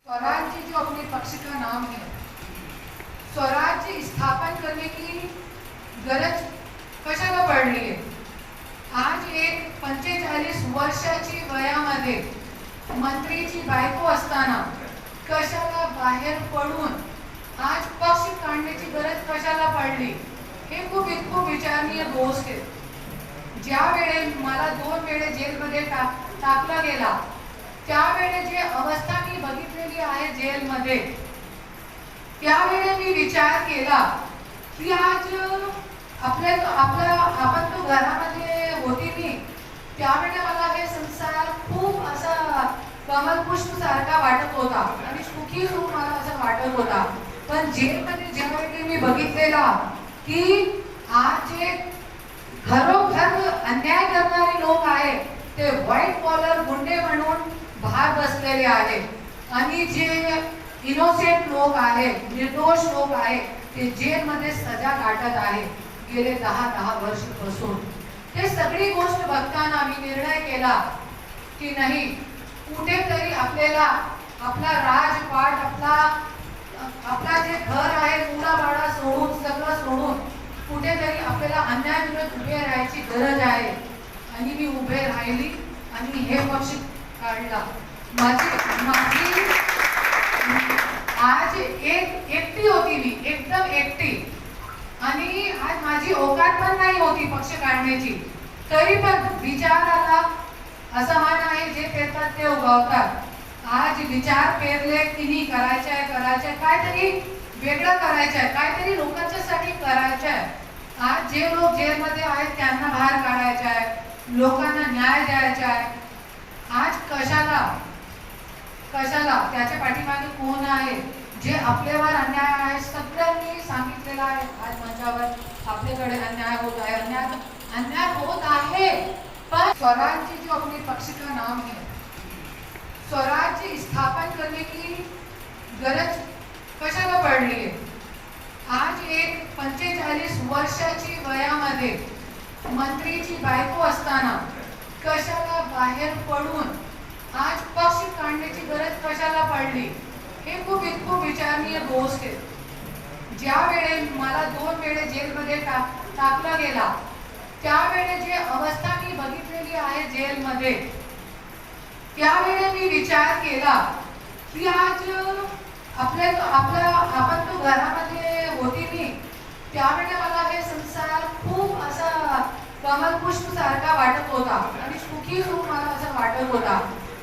स्वराज्य जो अपने पक्ष का नाम है, स्वराज्य स्थापन करने की गरज कशाला पडली आहे? आज एक 45 वर्षाची वयामध्ये मंत्रीची बायको असताना कशाला बाहेर पडून आज पक्ष काढण्याची गरज कशाला पडली? हे खूप विचारणीय गोष्ट आहे. ज्या वेळे मला 2 वेळे जेलमध्ये टाकला गेला त्यावेळे जे अवस्था मी बघितलेली आहे जेलमध्ये, त्यावेळे मी विचार केला की आज आपण तो घरामध्ये होती मी, त्यावेळे मला हे संसार खूप असा कमलपुष्प सारखा वाटत होता आणि सुखी सुख मला असं वाटत होता. पण जेलमध्ये ज्यावेळी मी बघितलेला की आज जे घरोघर अन्याय करणारे लोक आहेत ते व्हाईट कॉलर गुंडे म्हणून बाहेर बसलेले आहेत आणि जे इनोसेंट लोक आहेत, निर्दोष लोक आहेत, ते जेलमध्ये सजा काटत आहेत गेले 10 वर्षापासून. हे सगळी गोष्ट बघताना मी निर्णय केला की नाही, कुठेतरी आपल्याला आपला राजपाट, आपला जे घर आहे मुलाबाळा सोडून सगळं सोडून कुठेतरी आपल्याला अन्यायाविरुद्ध उभे राहायची गरज आहे. आणि मी उभे राहिली आणि हे पक्ष काढला. माझी आज एकटी होती, मी एकदम एकटी, आणि आज माझी औकात पण नाही होती पक्ष काढण्याची. तरी पण विचार आला, असं मान आहे जे पेरतात ते उगवतात. आज विचार पेरले की नाही करायचंय, काहीतरी वेगळं करायचंय, काहीतरी लोकांच्यासाठी करायचंय. आज जे लोक जेलमध्ये आहेत त्यांना बाहेर काढायचं आहे, लोकांना न्याय द्यायचा आहे. आज कशाला त्याच्या पाठीमागे कोण आहे? जे आपल्यावर अन्याय आहे सगळ्यांनी सांगितलेलं आहे. आज मंचावर आपल्याकडे अन्याय होत आहे, अन्याय होत आहे. पण स्वराज्य जो अपने पक्ष का नाम है, स्वराज्य स्थापन करने की गरज कशाला पडली आहे? आज एक 45 वर्षाची वयामध्ये मंत्रीची बायको असताना कशाला बाहेर पडून आज पक्ष काढण्याची गरज कशाला पडली? हे खूप विचारणीय गोष्ट आहे. ज्या वेळे मला 2 वेळे जेलमध्ये टाकला गेला त्यावेळे जे अवस्था मी बघितलेली आहे जेलमध्ये, त्यावेळे मी विचार केला की आज आपण तो घरामध्ये होती मी, त्यावेळे मला हे संसार खूप असा कमलपुष्प सारखा वाटत होता आणि सुखी सुख मला असं वाटत होता.